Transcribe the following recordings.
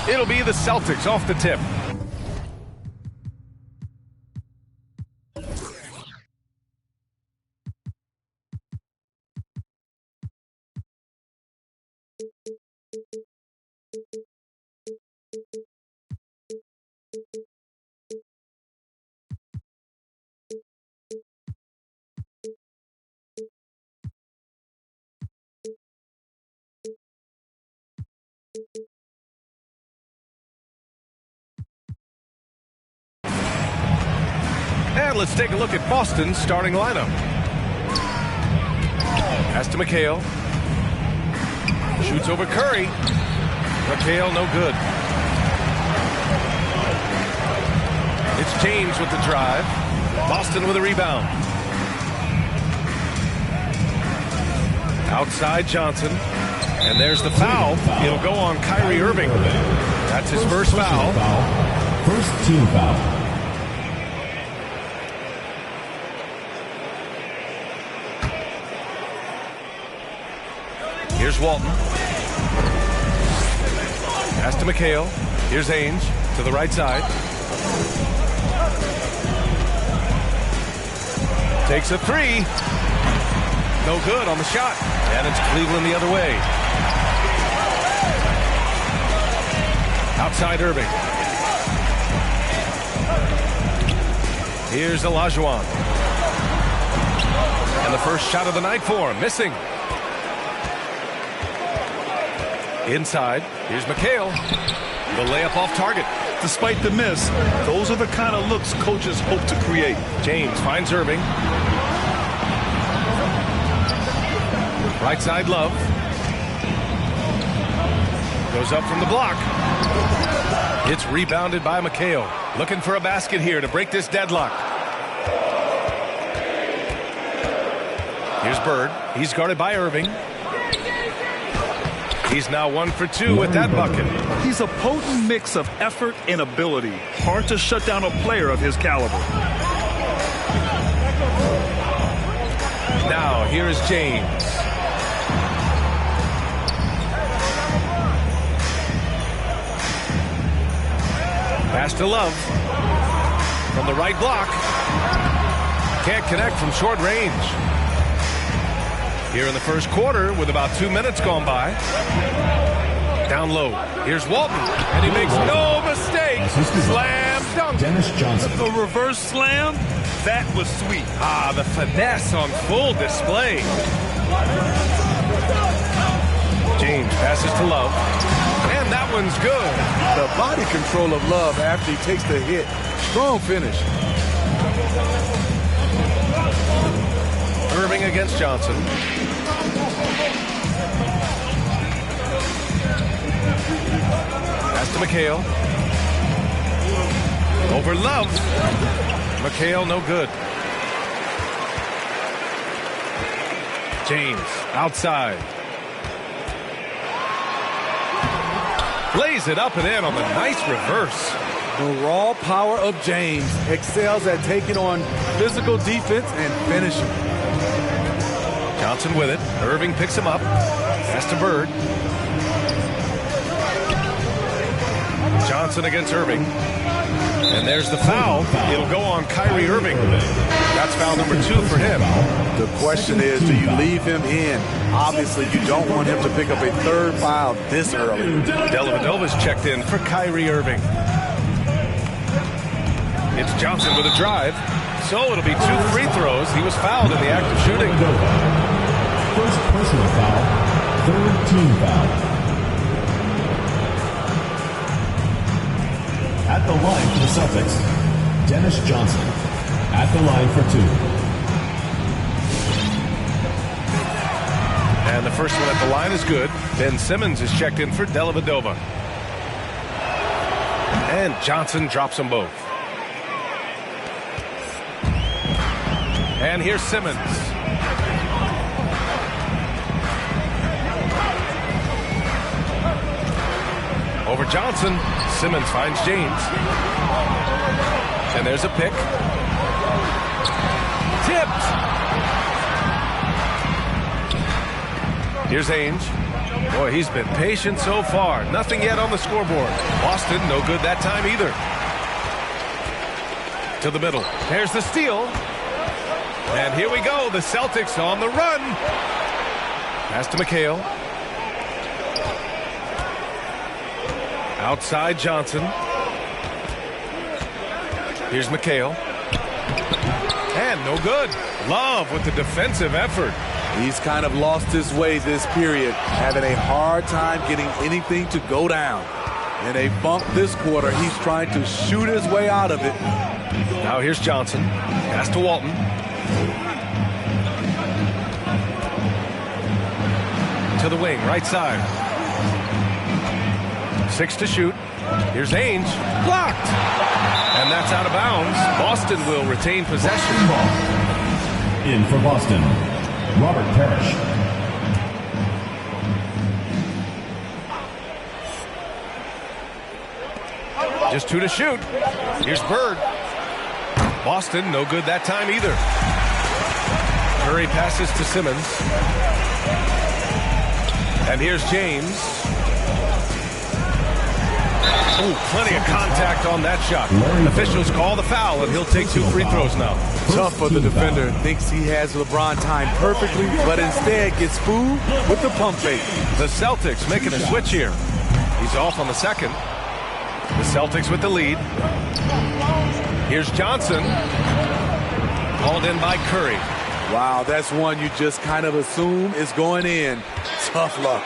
It'll be the Celtics off the tip. And let's take a look at Boston's starting lineup. Pass to McHale. Shoots over Curry. McHale, no good. It's James with the drive. Boston with a rebound. Outside Johnson. And there's the foul. It'll go on Kyrie Irving. That's his first foul. First team foul. Here's Walton. Pass to McHale. Here's Ainge to the right side. Takes a three. No good on the shot. And it's Cleveland the other way. Outside Irving. Here's Olajuwon. And the first shot of the night for him. Missing. Inside, here's McHale. The layup off target. Despite the miss, those are the kind of looks coaches hope to create. James finds Irving. Right side, Love. Goes up from the block. It's rebounded by McHale. Looking for a basket here to break this deadlock. Here's Bird. He's guarded by Irving. He's now 1 for 2 with that bucket. He's a potent mix of effort and ability. Hard to shut down a player of his caliber. Now, here is James. Pass to Love. From the right block. Can't connect from short range. Here in the first quarter with about 2 minutes gone by. Down low. Here's Walton. And he makes no mistake. Slam dunk. Dennis Johnson. The reverse slam, that was sweet. Ah, the finesse on full display. James passes to Love. And that one's good. The body control of Love after he takes the hit. Strong finish. Irving against Johnson. Pass to McHale. Over Love. McHale, no good. James, outside. Lays it up and in on the nice reverse. The raw power of James excels at taking on physical defense and finishing. Johnson with it. Irving picks him up. Pass to Bird. Johnson against Irving. And there's the foul. It'll go on Kyrie Irving. That's foul number 2 for him. The question is, do you leave him in? Obviously, you don't want him to pick up a third foul this early. Dellavedova's checked in for Kyrie Irving. It's Johnson with a drive. So it'll be 2 free throws. He was fouled in the act of shooting. First personal foul. Third team foul. At the line for the Celtics, Dennis Johnson. At the line for 2. And the first one at the line is good. Ben Simmons is checked in for Dellavedova. And Johnson drops them both. And here's Simmons. Over Johnson. Simmons finds James. And there's a pick. Tipped. Here's Ainge. Boy, he's been patient so far. Nothing yet on the scoreboard. Boston, no good that time either. To the middle. There's the steal. And here we go. The Celtics on the run. Pass to McHale. Outside Johnson. Here's McHale. And no good. Love with the defensive effort. He's kind of lost his way this period, having a hard time getting anything to go down. In a bump this quarter, he's trying to shoot his way out of it. Now here's Johnson. Pass to Walton. To the wing, right side. 6 to shoot. Here's Ainge. Blocked. And that's out of bounds. Boston will retain possession. In for Boston, Robert Parrish. Just 2 to shoot. Here's Bird. Boston, no good that time either. Curry passes to Simmons. And here's James. Ooh, plenty of contact on that shot. Officials call the foul, and he'll take 2 free throws now. Tough for the defender. Thinks he has LeBron timed perfectly, but instead gets fooled with the pump fake. The Celtics making a switch here. He's off on the second. The Celtics with the lead. Here's Johnson. Called in by Curry. Wow, that's one you just kind of assume is going in. Tough luck.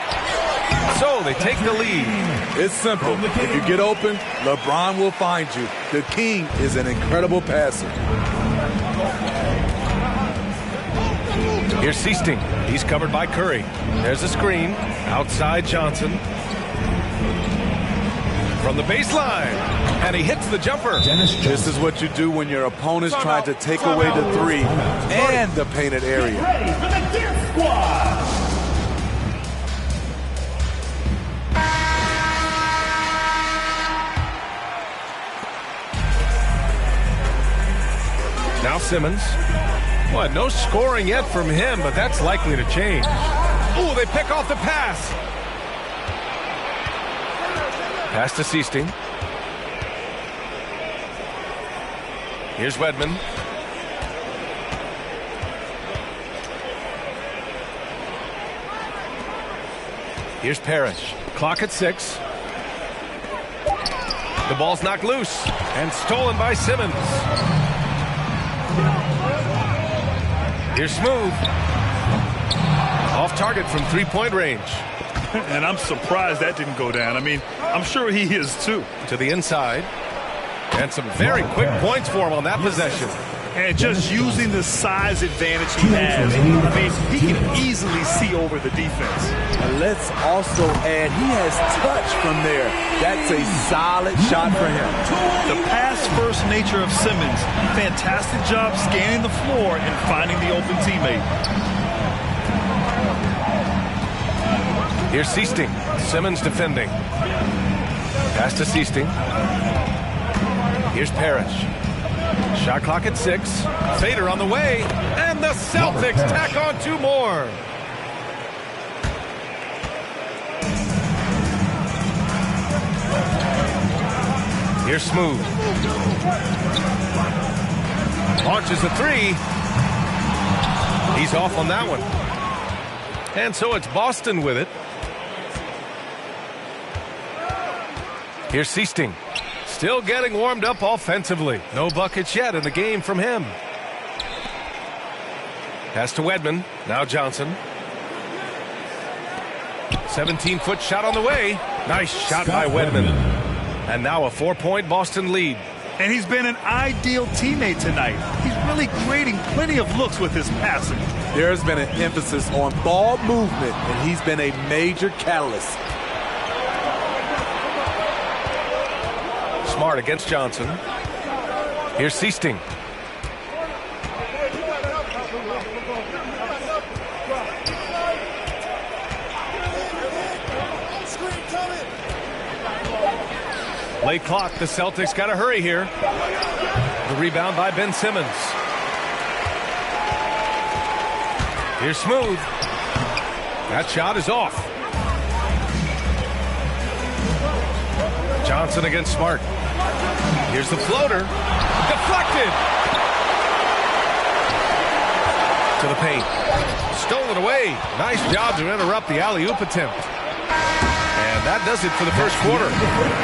So they take the lead. It's simple. If you get open, LeBron will find you. The king is an incredible passer. Here's Seasting. He's covered by Curry. There's a screen. Outside Johnson. From the baseline. And he hits the jumper. This is what you do when your opponent's trying to take away the three and the painted area. Ready for the Dance Squad. Now Simmons. Well, no scoring yet from him, but that's likely to change. Ooh, they pick off the pass. Pass to Seasting. Here's Wedman. Here's Parrish. Clock at 6. The ball's knocked loose and stolen by Simmons. Here's Smooth. Off target from 3-point range. And I'm surprised that didn't go down. I mean, I'm sure he is too. To the inside. And some very quick points for him on that possession. And just using the size advantage he has. I mean, he can easily see over the defense. And let's also add, he has touch from there. That's a solid shot for him. The pass-first nature of Simmons. Fantastic job scanning the floor and finding the open teammate. Here's Seasting. Simmons defending. Pass to Seasting. Here's Parrish. Shot clock at 6. Fader on the way. And the Celtics tack on 2 more. Here's Smooth. Launches a 3. He's off on that one. And so it's Boston with it. Here's Seasting. Still getting warmed up offensively. No buckets yet in the game from him. Pass to Wedman. Now Johnson. 17-foot shot on the way. Nice shot by Wedman. And now a 4-point Boston lead. And he's been an ideal teammate tonight. He's really creating plenty of looks with his passing. There's been an emphasis on ball movement, and he's been a major catalyst. Smart against Johnson. Here's Seasting. Late clock. The Celtics got to hurry here. The rebound by Ben Simmons. Here's Smooth. That shot is off. Johnson against Smart. Here's the floater. Deflected. To the paint. Stolen away. Nice job to interrupt the alley-oop attempt. And that does it for the first quarter.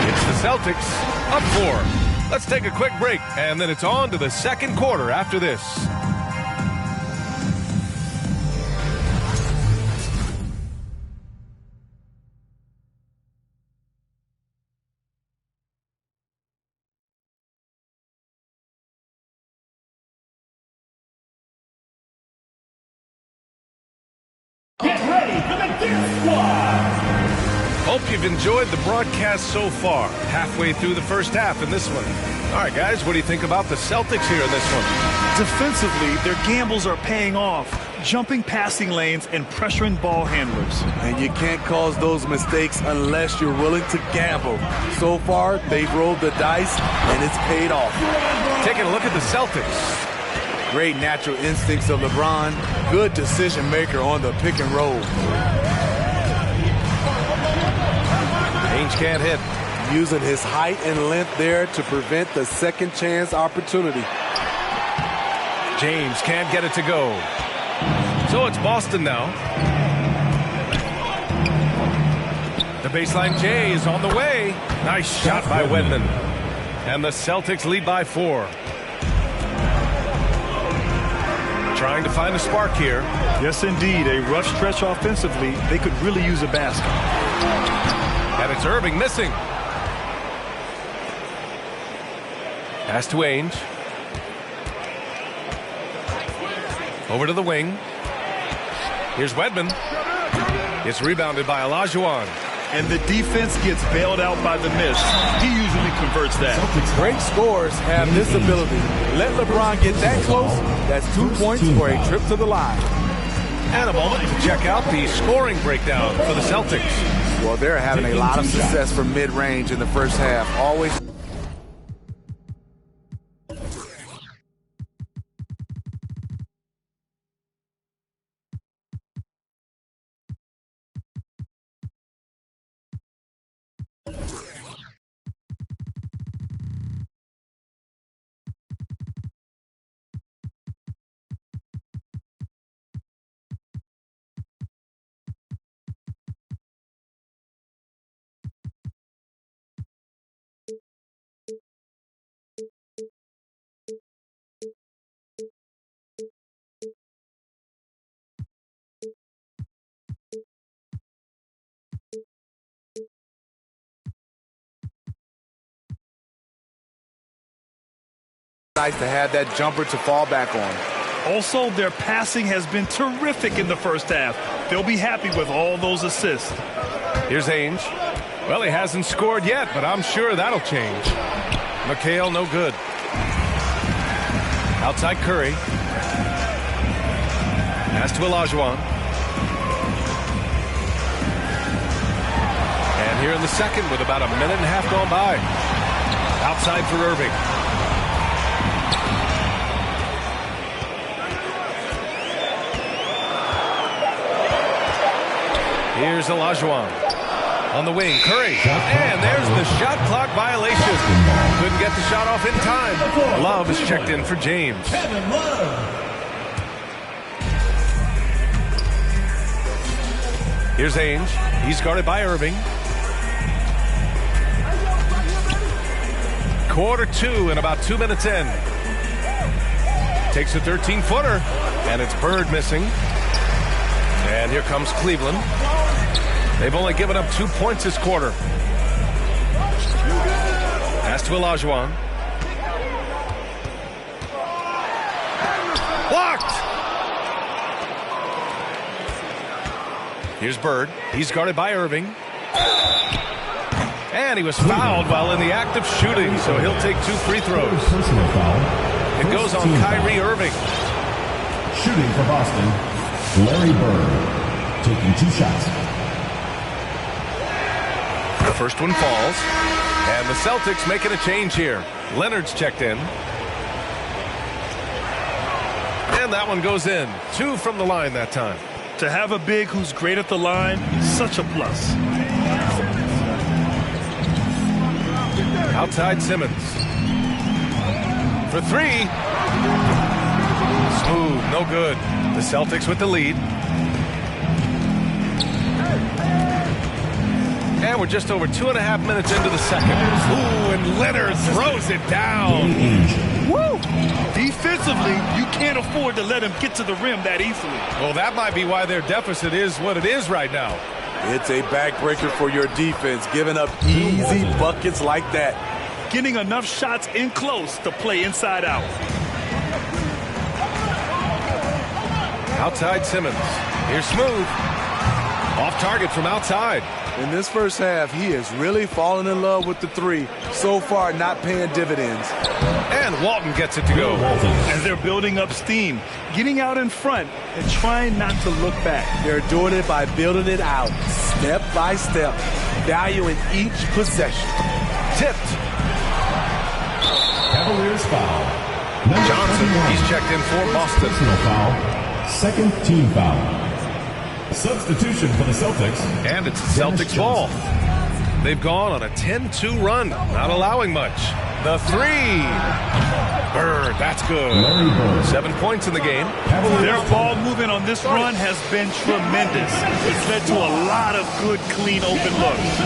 It's the Celtics up 4. Let's take a quick break, and then it's on to the second quarter after this. Get ready for the Gear Squad! Hope you've enjoyed the broadcast so far. Halfway through the first half in this one. All right, guys, what do you think about the Celtics here in this one? Defensively, their gambles are paying off. Jumping passing lanes and pressuring ball handlers. And you can't cause those mistakes unless you're willing to gamble. So far, they've rolled the dice, and it's paid off. Taking a look at the Celtics. Great natural instincts of LeBron. Good decision maker on the pick and roll. Ainge can't hit. Using his height and length there to prevent the second chance opportunity. James can't get it to go. So it's Boston now. The baseline J is on the way. Nice shot by Wedman. And the Celtics lead by 4. Trying to find a spark here. Yes, indeed. A rough stretch offensively. They could really use a basket. And it's Irving missing. Pass to Ainge. Over to the wing. Here's Wedman. It's rebounded by Olajuwon. And the defense gets bailed out by the miss. He usually converts that. Great scorers have this ability. Let LeBron get that close. That's 2 points for a trip to the line. And a moment to check out the scoring breakdown for the Celtics. Well, they're having a lot of success from mid-range in the first half. Always. Nice to have that jumper to fall back on. Also, their passing has been terrific in the first half. They'll be happy with all those assists. Here's Ainge. Well, he hasn't scored yet, but I'm sure that'll change. McHale, no good. Outside Curry. Pass to Olajuwon. And here in the second with about a minute and a half gone by. Outside for Irving. Here's Olajuwon. On the wing, Curry. And there's the shot clock violation. Couldn't get the shot off in time. Love is checked in for James. Here's Ainge. He's guarded by Irving. Quarter 2 and about 2 minutes in. Takes a 13-footer. And it's Bird missing. And here comes Cleveland. They've only given up 2 points this quarter. Pass to Olajuwon. Blocked! Here's Bird. He's guarded by Irving. And he was fouled while in the act of shooting, so he'll take 2 free throws. Personal foul. It goes on Kyrie Irving. Shooting for Boston, Larry Bird, taking 2 shots. The first one falls. And the Celtics making a change here. Leonard's checked in. And that one goes in. 2 from the line that time. To have a big who's great at the line, such a plus. Outside Simmons. For three. Smooth, no good. The Celtics with the lead. And we're just over 2.5 minutes into the second. Ooh, and Leonard throws it down. Woo! Defensively, you can't afford to let him get to the rim that easily. Well, that might be why their deficit is what it is right now. It's a backbreaker for your defense, giving up easy buckets like that. Getting enough shots in close to play inside out. Outside Simmons. Here's Smooth. Off target from outside. In this first half, he is really falling in love with the three. So far, not paying dividends. And Walton gets it to go. As they're building up steam, getting out in front and trying not to look back. They're doing it by building it out, step by step, valuing each possession. Tipped. Cavaliers foul. Johnson, he's checked in for Boston. Personal foul. Second team foul. Substitution for the Celtics. And it's the Celtics ball. They've gone on a 10-2 run, not allowing much. The three. Bird, that's good. 7 points in the game. Their ball movement on this run has been tremendous. It's led to a lot of good, clean, open looks.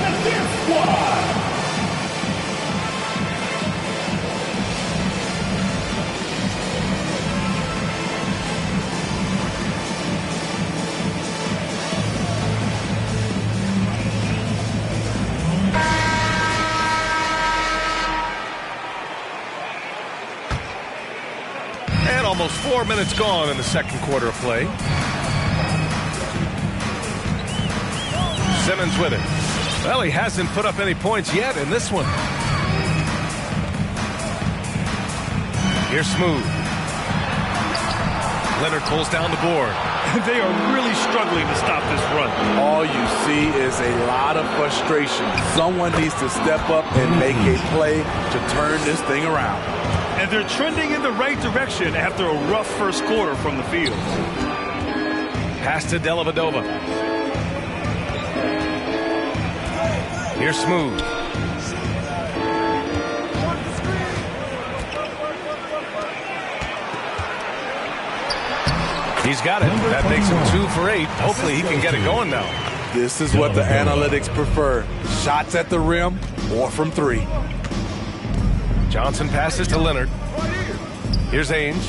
Almost 4 minutes gone in the second quarter of play. Simmons with it. Well, he hasn't put up any points yet in this one. Here's Smooth. Leonard pulls down the board. They are really struggling to stop this run. All you see is a lot of frustration. Someone needs to step up and make a play to turn this thing around. And they're trending in the right direction after a rough first quarter from the field. Pass to Dellavedova. Here's Smooth. He's got it. That makes him 2 for 8. Hopefully he can get it going now. This is what the analytics prefer. Shots at the rim or from three. Johnson passes to Leonard. Here's Ainge.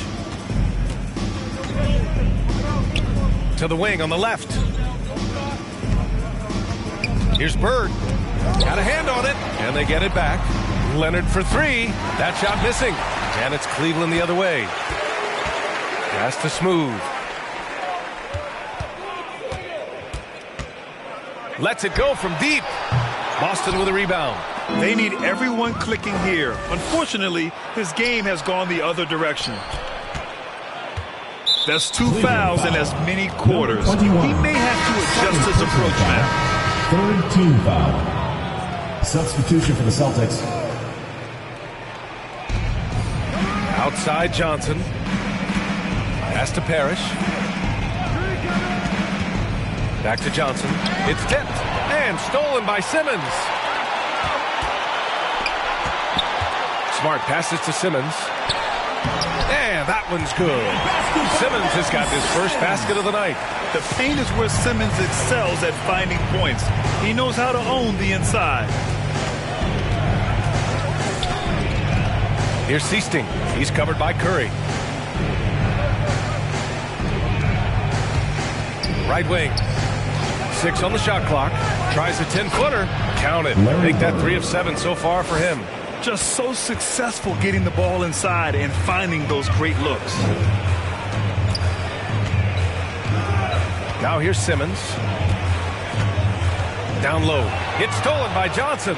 To the wing on the left. Here's Bird. Got a hand on it. And they get it back. Leonard for three. That shot missing. And it's Cleveland the other way. Pass to Smooth. Lets it go from deep. Boston with a rebound. They need everyone clicking here. Unfortunately, his game has gone the other direction. That's 2 fouls in as many quarters. He may have to adjust his approach now. Third team foul. Substitution for the Celtics. Outside Johnson. Pass to Parrish. Back to Johnson. It's tipped and stolen by Simmons. Smart passes to Simmons. And that one's good. Simmons has got his first basket of the night. The paint is where Simmons excels at finding points. He knows how to own the inside. Here's Seasting. He's covered by Curry. Right wing. 6 on the shot clock. Tries a 10-footer. Count it. Make that 3 of 7 so far for him. Just so successful getting the ball inside and finding those great looks. Now here's Simmons. Down low. It's stolen by Johnson.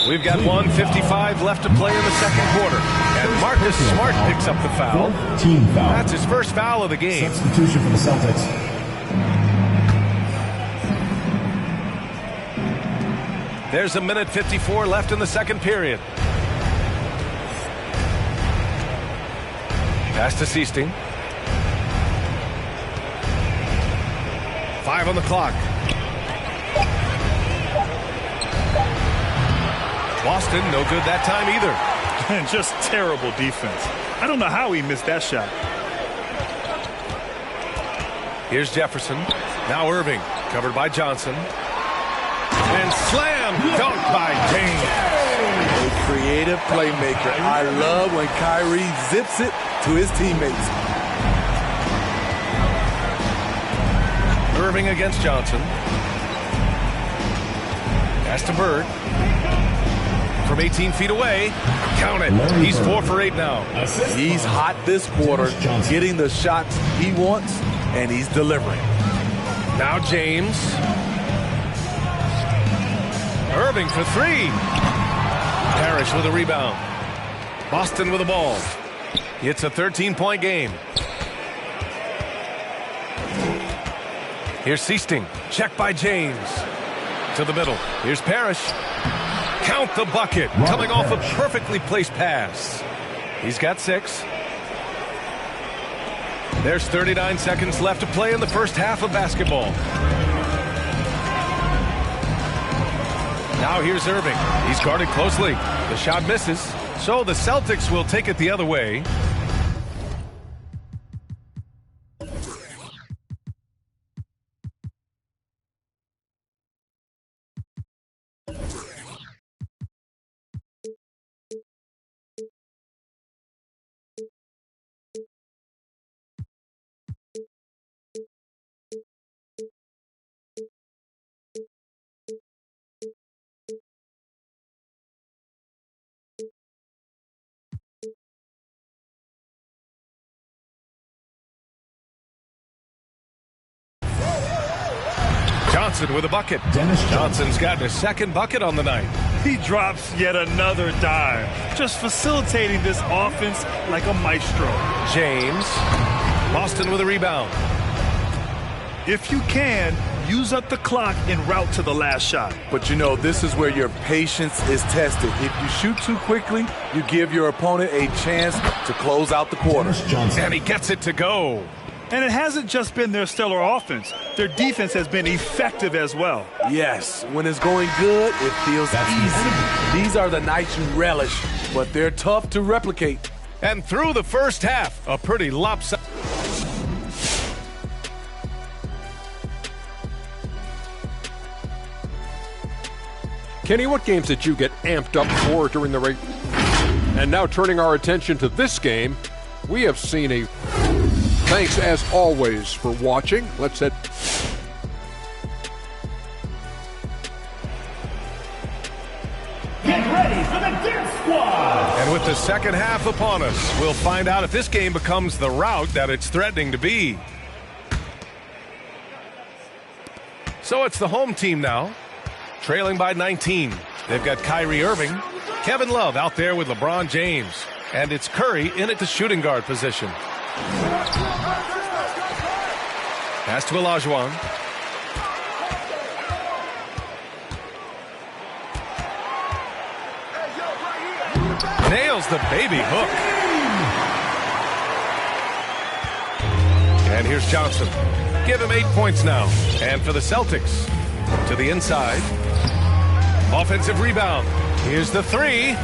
We've got 1:55 left to play in the second quarter. And Marcus Smart picks up the foul. Team foul. That's his first foul of the game. Substitution for the Celtics. There's 1:54 left in the second period. Pass to Seasting. 5 on the clock. Boston, no good that time either. And just terrible defense. I don't know how he missed that shot. Here's Jefferson. Now Irving, covered by Johnson. And slam dunk by James. A creative playmaker. I love when Kyrie zips it to his teammates. Irving against Johnson. Pass to Bird. From 18 feet away. Count it. He's 4 for 8 now. He's hot this quarter, getting the shots he wants, and he's delivering. Now James. Irving for 3. Parrish with a rebound. Boston with the ball. It's a 13-point game. Here's Seasting. Check by James. To the middle. Here's Parrish. Count the bucket. Coming off a perfectly placed pass. He's got 6. There's 39 seconds left to play in the first half of basketball. Now here's Irving. He's guarded closely. The shot misses. So the Celtics will take it the other way. Johnson with a bucket. Johnson's got his second bucket on the night. He drops yet another dime, just facilitating this offense like a maestro. James. Boston with a rebound. If you can, use up the clock en route to the last shot. But you know, this is where your patience is tested. If you shoot too quickly, you give your opponent a chance to close out the quarter. And he gets it to go. And it hasn't just been their stellar offense. Their defense has been effective as well. Yes, when it's going good, it feels easy. These are the nights you relish, but they're tough to replicate. And through the first half, a pretty lopsided. Kenny, what games did you get amped up for during the race? And now turning our attention to this game, we have seen a... Thanks, as always, for watching. Let's head... Get ready for the Dip Squad! And with the second half upon us, we'll find out if this game becomes the rout that it's threatening to be. So it's the home team now, trailing by 19. They've got Kyrie Irving, Kevin Love out there with LeBron James, and it's Curry in at the shooting guard position. Pass to Olajuwon. Nails the baby hook. And here's Johnson. Give him 8 points now. And for the Celtics, to the inside. Offensive rebound. Here's the 3.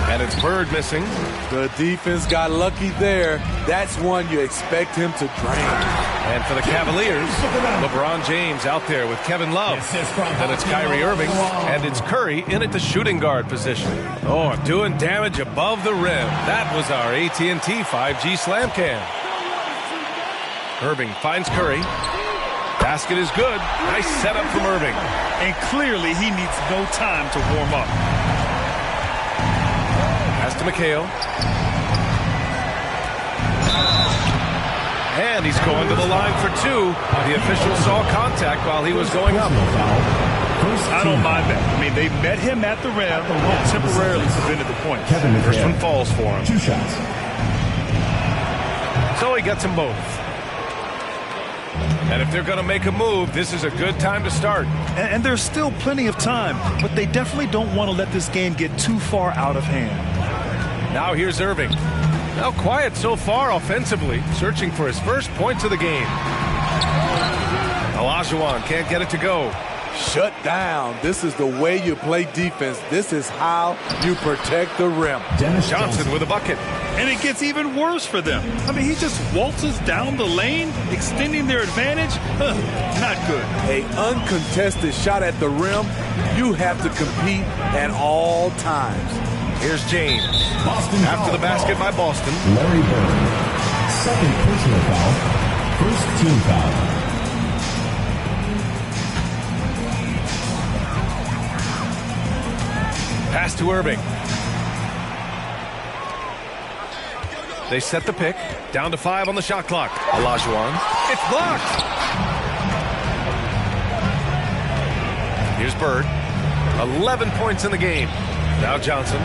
And it's Bird missing. The defense got lucky there. That's one you expect him to drain. And for the Cavaliers, LeBron James out there with Kevin Love. Then it's Kyrie Irving, and it's Curry in at the shooting guard position. Oh, doing damage above the rim. That was our AT&T 5G slam cam. Irving finds Curry. Basket is good. Nice setup from Irving. And clearly he needs no time to warm up. Pass to McHale. And he's going to the line for 2. The official saw contact while he was going up. I don't mind that. I mean, they met him at the rim and temporarily prevented the point. First one falls for him. 2 shots. So he gets them both. And if they're going to make a move, this is a good time to start. And there's still plenty of time, but they definitely don't want to let this game get too far out of hand. Now here's Irving. Now quiet so far offensively, searching for his first points of the game. Olajuwon can't get it to go. shut down. This is the way you play defense. This is how you protect the rim. Dennis Johnson with a bucket. And it gets even worse for them. I mean, he just waltzes down the lane, extending their advantage. Not good. A uncontested shot at the rim, you have to compete at all times. Here's James. Boston After the basket by Boston. Larry Bird. Second personal foul. First team foul. Pass to Irving. They set the pick. Down to 5 on the shot clock. Olajuwon. It's blocked. Here's Bird. 11 points in the game. Now Johnson.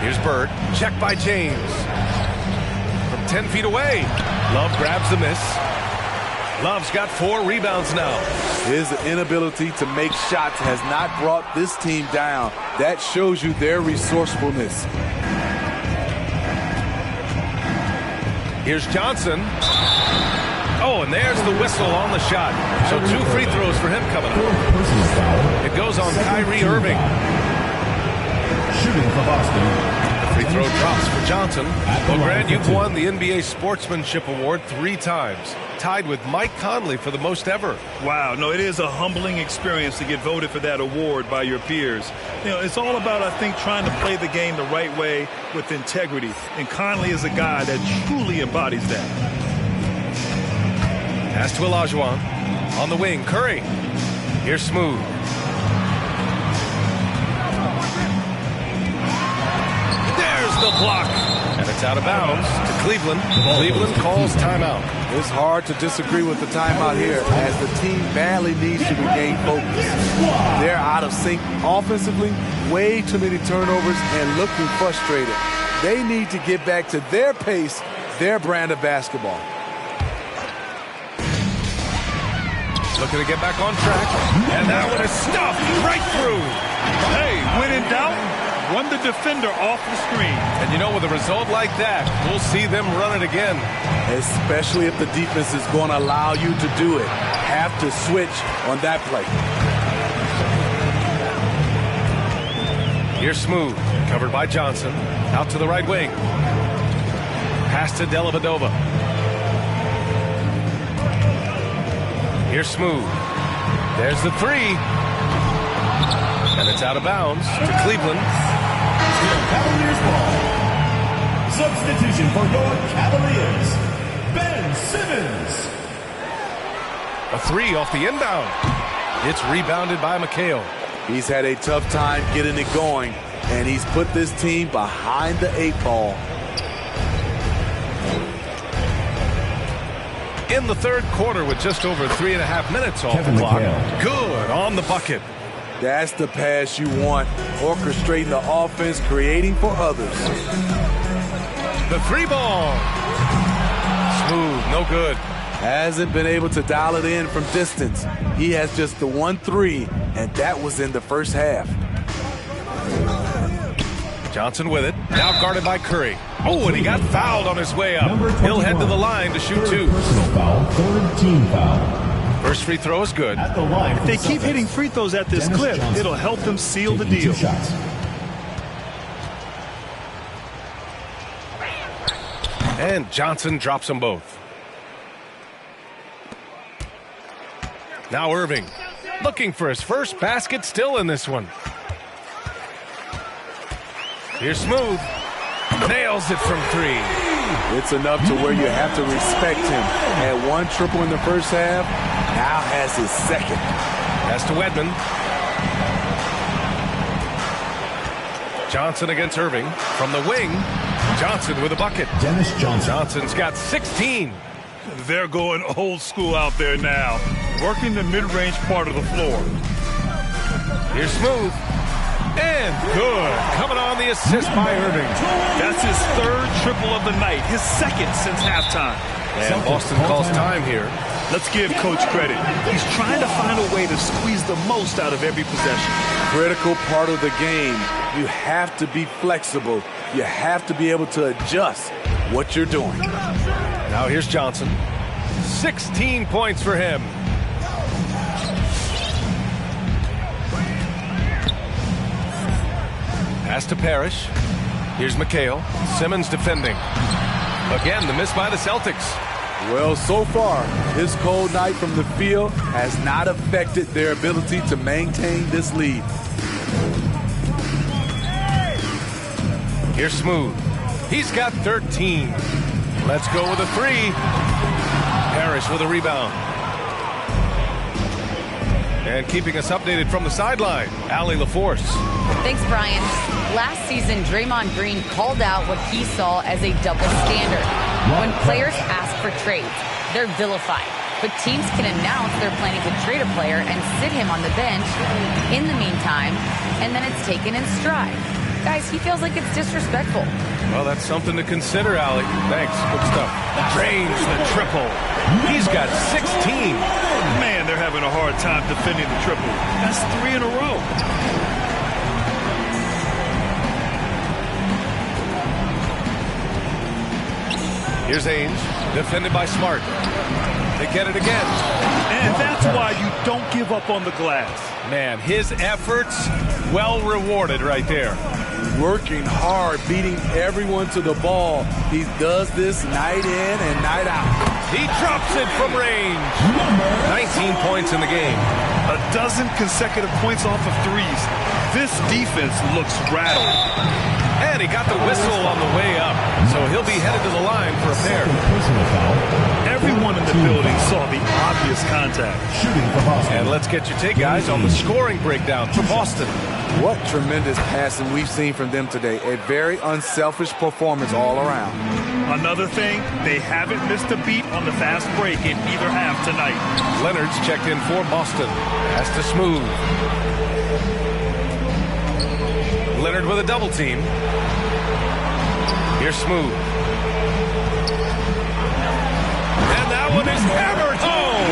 Here's Bird. Check by James. From 10 feet away. Love grabs the miss. Love's got 4 rebounds now. His inability to make shots has not brought this team down. That shows you their resourcefulness. Here's Johnson. Oh, and there's the whistle on the shot. So 2 free throws for him coming up. Personal foul. It goes on Kyrie Irving. Shooting for Boston. Free throw drops for Johnson. At the Well, line Grant, for you've 2. won the NBA Sportsmanship Award 3 times, tied with Mike Conley for the most ever. Wow, no, it is a humbling experience to get voted for that award by your peers. You know, it's all about, I think, trying to play the game the right way with integrity. And Conley is a guy that truly embodies that. Pass to Olajuwon. On the wing, Curry. Here's Smooth. There's the block. And it's out of bounds to Cleveland. Cleveland calls timeout. It's hard to disagree with the timeout here as the team badly needs to regain focus. They're out of sync offensively, way too many turnovers, and looking frustrated. They need to get back to their pace, their brand of basketball. Looking to get back on track. And that one is stuffed right through. Hey, when in doubt, run the defender off the screen. And you know, with a result like that, we'll see them run it again. Especially if the defense is going to allow you to do it. Have to switch on that play. Here's Smooth, covered by Johnson. Out to the right wing. Pass to Dellavedova. Here's Smooth. There's the 3. And it's out of bounds to Cleveland. Cavaliers ball. Substitution for your Cavaliers. Ben Simmons. A 3 off the inbound. It's rebounded by McHale. He's had a tough time getting it going, and he's put this team behind the 8 ball. In the third quarter with just over 3.5 minutes off Kevin the clock. McHale. Good on the bucket. That's the pass you want. Orchestrating the offense, creating for others. The 3 ball. Smooth, no good. Hasn't been able to dial it in from distance. He has just the 1-3, and that was in the first half. Johnson with it. Now guarded by Curry. Oh, and he got fouled on his way up. He'll head to the line to shoot 2. Personal foul. Third team foul. First free throw is good. At the line If they keep hitting free throws at this Dennis clip, Johnson. it'll help them seal the Taking 2 deal. shots. And Johnson drops them both. Now Irving, looking for his first basket, still in this one. Here's Smooth. Nails it from 3. It's enough to where you have to respect him. Had 1 triple in the first half, now has his second. Pass to Wedman. Johnson against Irving. From the wing, Johnson with a bucket. Dennis Johnson. Johnson's got 16. They're going old school out there now, working the mid-range part of the floor. Here's Smooth. And good. Coming on the assist by Irving. That's his 3rd triple of the night, his 2nd since halftime. And Boston calls time here. Let's give Coach credit. He's trying to find a way to squeeze the most out of every possession. Critical part of the game. You have to be flexible. You have to be able to adjust what you're doing. Now here's Johnson. 16 points for him. Pass to Parrish. Here's McHale. Simmons defending. Again, the miss by the Celtics. Well, so far, this cold night from the field has not affected their ability to maintain this lead. Here's Smooth. He's got 13. Let's go with a three. Parrish with a rebound. And keeping us updated from the sideline, Allie LaForce. Thanks, Brian. Last season, Draymond Green called out what he saw as a double standard. When players ask for trades, they're vilified. But teams can announce they're planning to trade a player and sit him on the bench in the meantime, and then it's taken in stride. Guys, he feels like it's disrespectful. Well, that's something to consider, Allie. Thanks. Good stuff. Drains the triple. He's got 16. Man, they're having a hard time defending the triple. That's 3 in a row. Here's Ainge, defended by Smart. They get it again. And that's why you don't give up on the glass. Man, his efforts well rewarded right there. Working hard, beating everyone to the ball. He does this night in and night out. He drops it from range. 19 points in the game. A dozen consecutive points off of threes. This defense looks rattled. And he got the whistle on the way up, so he'll be headed to the line for a pair. Everyone in the building saw the obvious contact. Shooting for Boston. And let's get your take, guys, on the scoring breakdown for Boston. What tremendous passing we've seen from them today. A very unselfish performance all around. Another thing, they haven't missed a beat on the fast break in either half tonight. Leonard's checked in for Boston. Has to Smooth. Leonard with a double team. Here's Smooth. And that one is hammered home.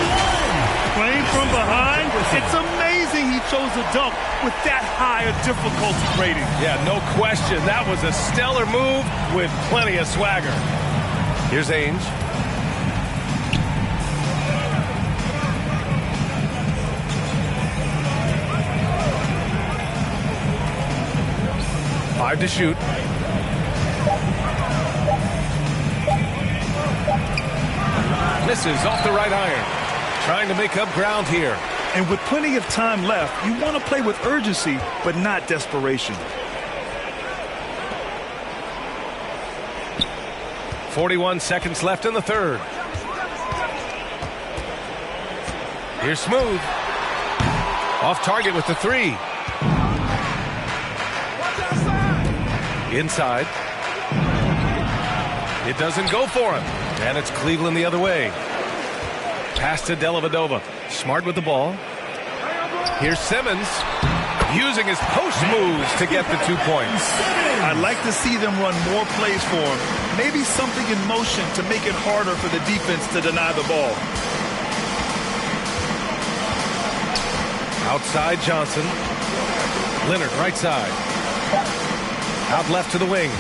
Playing from behind, it's amazing he chose a dunk with that high a difficulty rating. Yeah, no question. That was a stellar move with plenty of swagger. Here's Ainge. Five to shoot. Misses off the right iron. Trying to make up ground here. And with plenty of time left, you want to play with urgency, but not desperation. 41 seconds left in the third. Here's Smooth. Off target with the three. Inside. It doesn't go for him. And it's Cleveland the other way. Pass to Dellavedova. Smart with the ball. Here's Simmons. Using his post moves to get the 2 points. I'd like to see them run more plays for him. Maybe something in motion to make it harder for the defense to deny the ball. Outside Johnson. Leonard right side. Out left to the wing.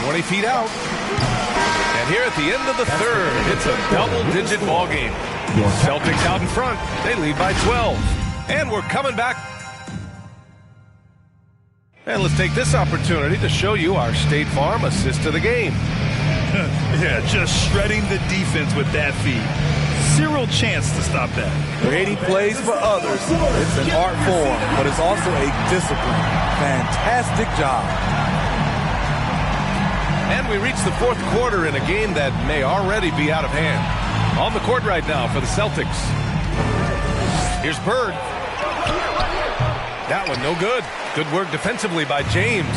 20 feet out. And here at the end of the third, it's a double-digit ball game. Celtics out in front. They lead by 12. And we're coming back. And let's take this opportunity to show you our State Farm assist to the game. Yeah, just shredding the defense with that feed. Zero chance to stop that. Creating plays for others. It's an art form, but it's also a discipline. Fantastic job. And we reach the fourth quarter in a game that may already be out of hand. On the court right now for the Celtics. Here's Bird. That one no good. Good work defensively by James.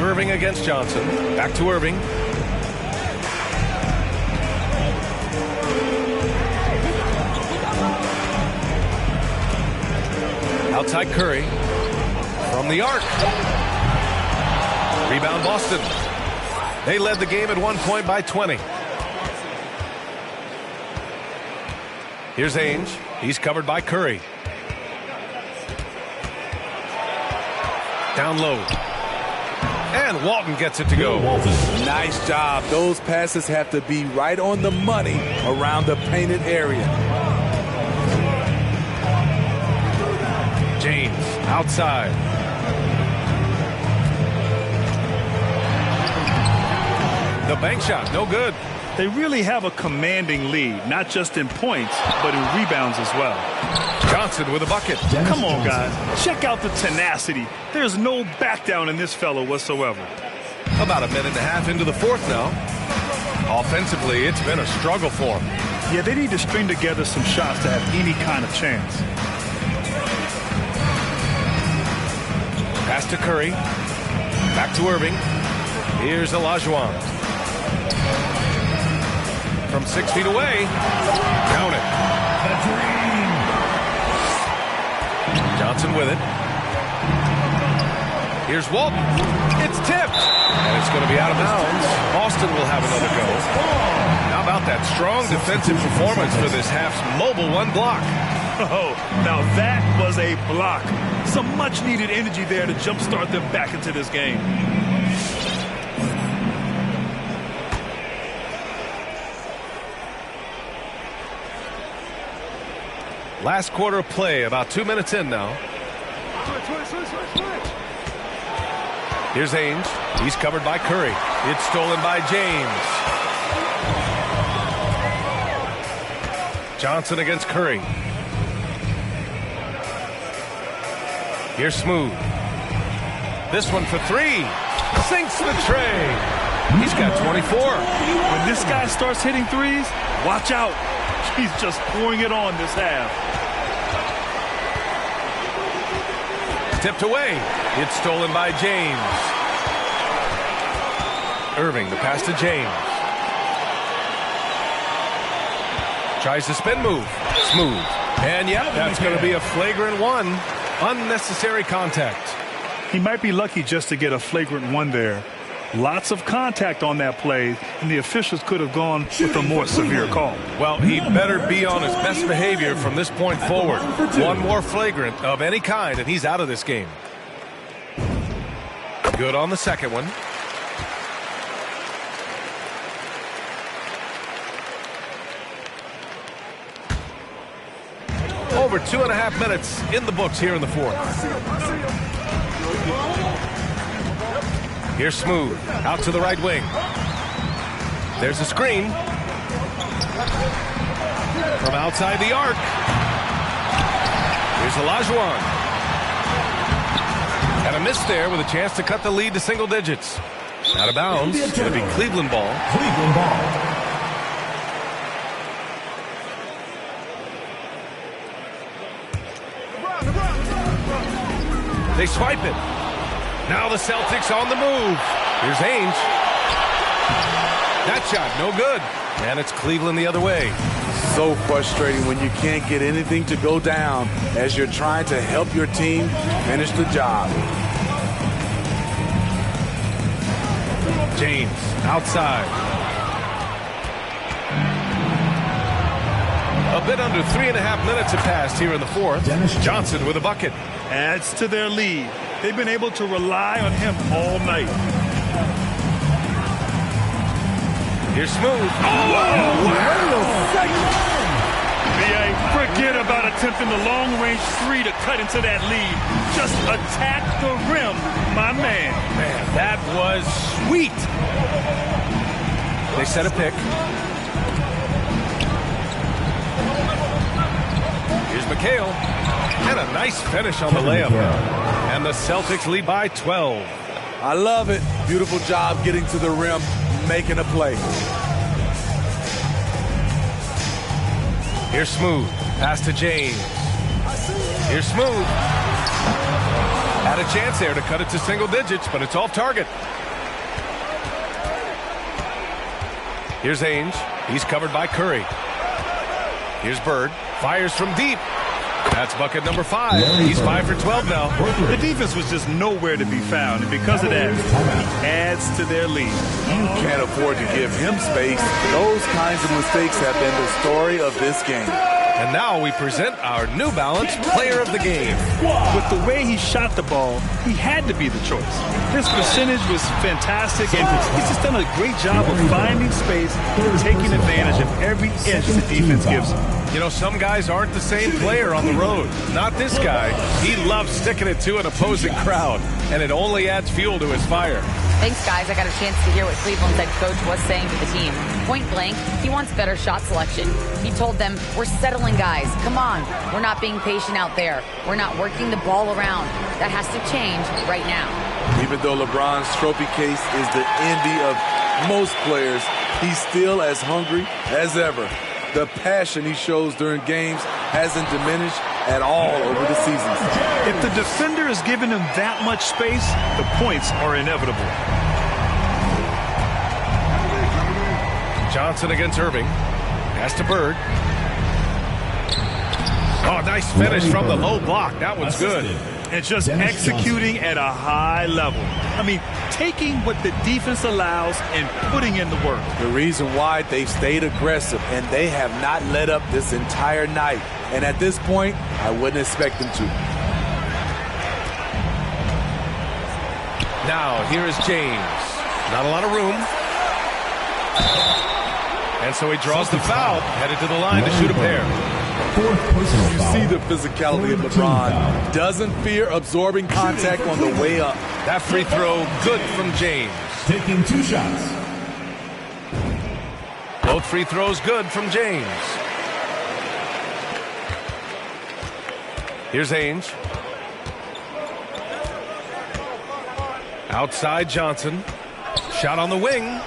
Irving against Johnson. Back to Irving. Outside Curry. From the arc. Rebound Boston. They led the game at 1 point by 20. Here's Ainge. He's covered by Curry. Down low. And Walton gets it to go. Nice job. Those passes have to be right on the money around the painted area. James outside. The bank shot, no good. They really have a commanding lead, not just in points, but in rebounds as well. Johnson with a bucket. Come on, guys. Check out the tenacity. There's no back down in this fellow whatsoever. About a minute and a half into the fourth now. Offensively, it's been a struggle for him. Yeah, they need to string together some shots to have any kind of chance. Pass to Curry. Back to Irving. Here's Olajuwon. From 6 feet away. Count it. Johnson with it. Here's Walton. It's tipped. And it's going to be out of bounds. Boston will have another go. How about that strong defensive performance for this half's mobile one block? Oh, now that was a block. Some much-needed energy there to jumpstart them back into this game. Last quarter of play, about 2 minutes in now. Here's Ainge. He's covered by Curry. It's stolen by James. Johnson against Curry. Here's Smooth. This one for three. Sinks the tray. He's got 24. When this guy starts hitting threes, watch out. He's just pouring it on this half. Tipped away. It's stolen by James. Irving, the pass to James. Tries to spin move. Smooth. And yeah, that's going to be a flagrant one. Unnecessary contact. He might be lucky just to get a flagrant one there. Lots of contact on that play, and the officials could have gone with a more severe call. Well, he better be on his best behavior from this point forward. One more flagrant of any kind, and he's out of this game. Good on the second one. Over 2.5 minutes in the books here in the fourth. Here's Smooth, out to the right wing. There's a screen. From outside the arc. Here's Olajuwon. And a miss there with a chance to cut the lead to single digits. Out of bounds. It's going to be Cleveland ball. Cleveland ball. They swipe it. Now the Celtics on the move. Here's Ainge. That shot, no good. And it's Cleveland the other way. So frustrating when you can't get anything to go down as you're trying to help your team finish the job. James outside. A bit under 3.5 minutes have passed here in the fourth. Johnson with a bucket. Adds to their lead. They've been able to rely on him all night. Here's Smooth. B.A., forget about attempting the long-range three to cut into that lead. Just attack the rim, my man. Man, that was sweet. They set a pick. Here's McHale. And a nice finish on the layup. And the Celtics lead by 12. I love it. Beautiful job getting to the rim, making a play. Here's Smooth. Pass to James. Here's Smooth. Had a chance there to cut it to single digits, but it's off target. Here's Ainge. He's covered by Curry. Here's Bird. Fires from deep. That's bucket number 5. He's 5 for 12 now. The defense was just nowhere to be found, and because of that, he adds to their lead. You can't afford to give him space. Those kinds of mistakes have been the story of this game. And now we present our New Balance Player of the Game. With the way he shot the ball, he had to be the choice. His percentage was fantastic, and he's just done a great job of finding space and taking advantage of every inch the defense gives him. You know, some guys aren't the same player on the road. Not this guy. He loves sticking it to an opposing crowd, and it only adds fuel to his fire. Thanks, guys. I got a chance to hear what Cleveland's head coach was saying to the team. Point blank, he wants better shot selection. He told them, we're settling, guys. Come on. We're not being patient out there. We're not working the ball around. That has to change right now. Even though LeBron's trophy case is the envy of most players, he's still as hungry as ever. The passion he shows during games hasn't diminished at all over the seasons. If the defender is giving him that much space, the points are inevitable. Johnson against Irving. Pass to Bird. Oh, nice finish from the low block. That one's good. And just executing at a high level. I mean, taking what the defense allows and putting in the work. The reason why they've stayed aggressive and they have not let up this entire night. And at this point, I wouldn't expect them to. Now, here is James. Not a lot of room. And so he draws the foul, headed to the line to shoot a pair. You see the physicality of LeBron. Doesn't fear absorbing contact on the way up. That free throw, good from James. Taking 2 shots. Both free throws good from James. Here's Ainge. Outside Johnson. Shot on the wing.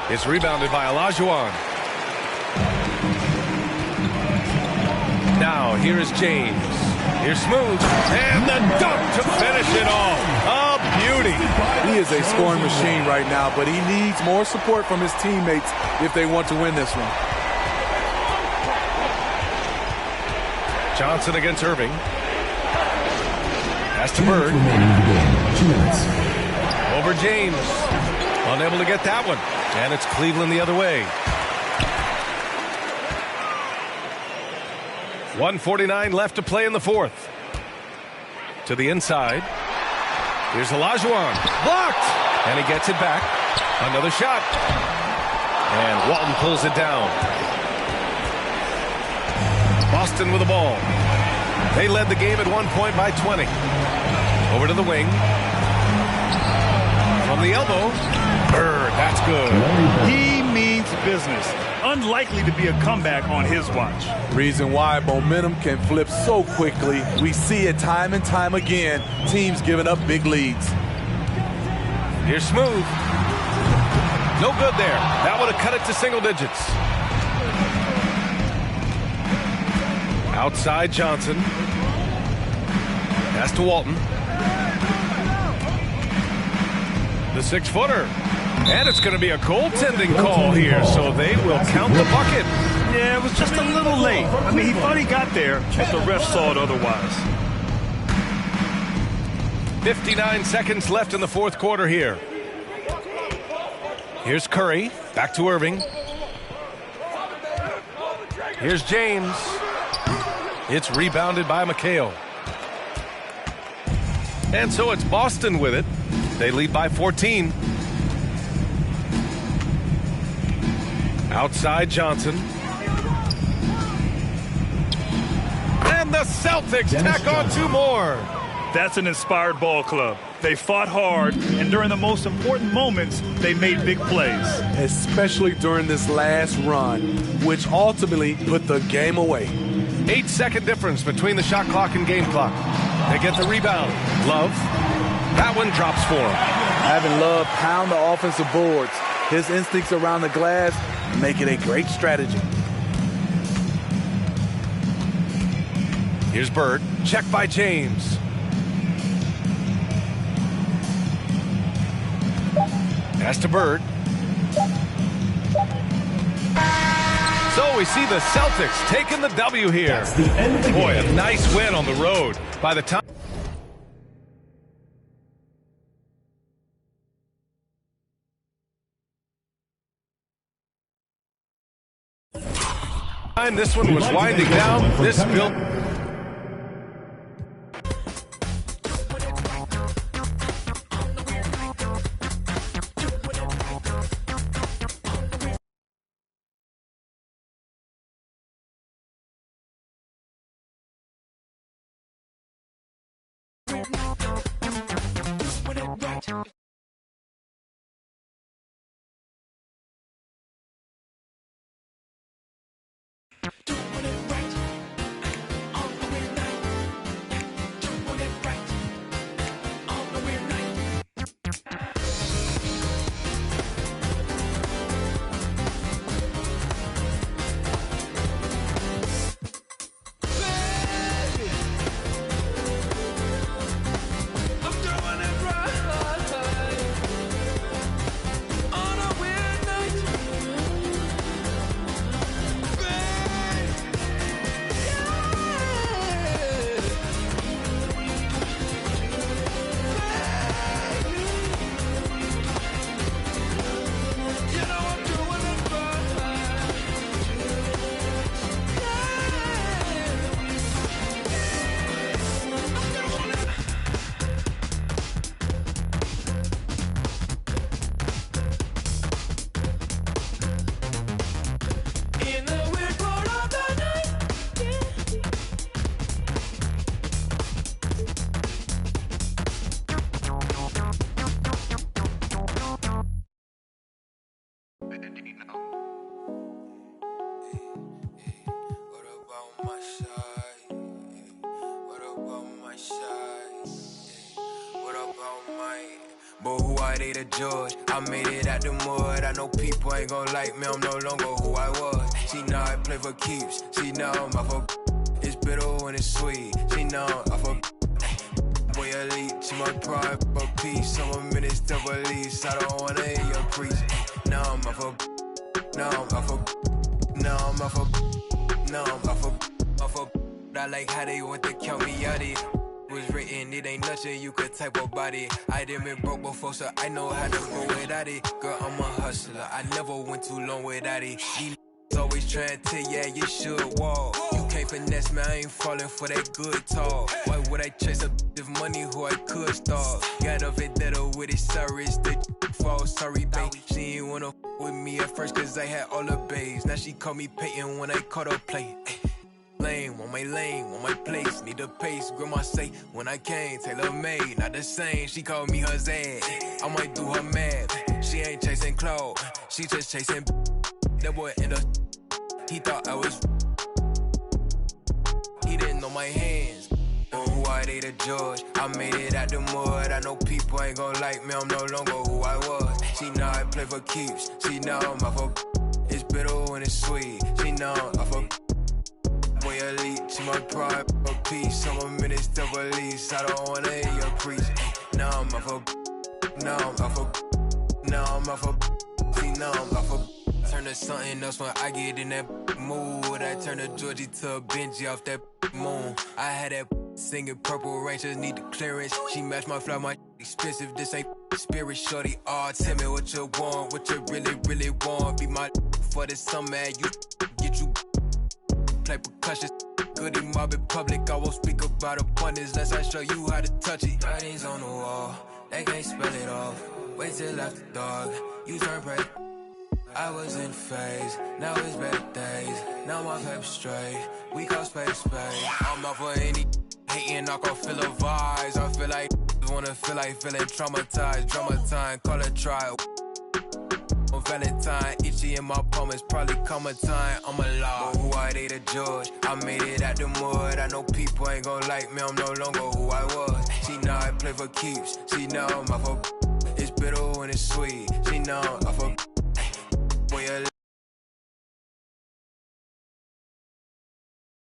It's rebounded by Olajuwon. Now, here is James. Here's Smooth. And the dunk to finish it all. A beauty. He is a scoring machine right now, but he needs more support from his teammates if they want to win this one. Johnson against Irving. Pass to Bird. 2 minutes. Over James. Unable to get that one. And it's Cleveland the other way. 1:49 left to play in the fourth. To the inside. Here's Olajuwon. Blocked! And he gets it back. Another shot. And Walton pulls it down. Boston with the ball. They led the game at 1 point by 20. Over to the wing. From the elbow. Bird, that's good. He means business. Unlikely to be a comeback on his watch. Reason why momentum can flip so quickly. We see it time and time again. Teams giving up big leads. Here's Smooth. No good there. That would have cut it to single digits. Outside Johnson. Pass to Walton. The 6-footer. And it's going to be a goaltending call here, so they will count the bucket. Yeah, it was just a little late. I mean, he thought he got there, but the ref saw it otherwise. 59 seconds left in the fourth quarter here. Here's Curry. Back to Irving. Here's James. It's rebounded by McHale. And so it's Boston with it. They lead by 14. Outside Johnson. And the Celtics tack on 2 more. That's an inspired ball club. They fought hard, and during the most important moments, they made big plays. Especially during this last run, which ultimately put the game away. 8-second difference between the shot clock and game clock. They get the rebound. Love. That one drops for him. Having Love pound the offensive boards. His instincts around the glass make it a great strategy. Here's Bird. Check by James. Pass to Bird. So we see the Celtics taking the W here. That's the end of the Boy, game. a nice win on the road. By the time time this one was winding down, this built... But who are they to judge? I made it out the mud. I know people ain't gon' like me. I'm no longer who I was. She know I play for keeps. She know I'm off of. It's bitter when it's sweet. She know I'm off of. Boy elite, she my pride for peace. Some minutes to release. I don't wanna hear your preach. Now I'm off of. Now I'm off of. Now I'm off of. Now I'm off of. Off of. I like how they want to count me out it. Was written, it ain't nothing you could type about it. I done been broke before, so I know how to go without it. Girl, I'm a hustler, I never went too long without it. These always trying to tell ya you should walk. You can't finesse me, I ain't falling for that good talk. Why would I chase up if money who I could start? Got a vendetta with it, sorry, it's the fault, sorry babe. She ain't wanna with me at first cause I had all the babes. Now she call me Peyton when I caught her play. Lane, want my place, need a pace. Grandma say, when I came, tailor made, not the same. She called me her Zed, I might do her mad. She ain't chasing clothes, she just chasing. That boy in the, he thought I was. He didn't know my hands. But who are they to judge? I made it out the mud. I know people ain't gon' like me. I'm no longer who I was. She know I play for keeps. She know I'm off of. It's bitter when it's sweet. She know I'm off of. Boy elite, she my pride for peace. Some minutes to release. I don't wanna hear your preach. Now I'm off of. Now I'm off of. Now I'm off of. See now I'm off of. Turn to something else when I get in that mood. I turn to Georgie to a Benji off that moon. I had that singing Purple Rangers need the clearance. She matched my flow, my expensive. This ain't spirit shorty. Oh, tell me what you want, what you really want. Be my for the summer, you get you. Play percussion, goody mob in public. I won't speak about abundance unless I show you how to touch it. Writings on the wall, they can't spell it off. Wait till after dark, you turn prey. I was in phase, now it's better days. Now my paper straight, we call space. I'm out for any hating, I can feel a vibes. I feel like wanna feel like feeling traumatized. Drama time, call it trial. On Valentine, itchy in my palm, it's probably come a time I'm alive. But who are they to judge? I made it out the mud. I know people ain't gon' like me, I'm no longer who I was. She know I play for keeps, she know I'm off of. It's bitter when it's sweet, she know I'm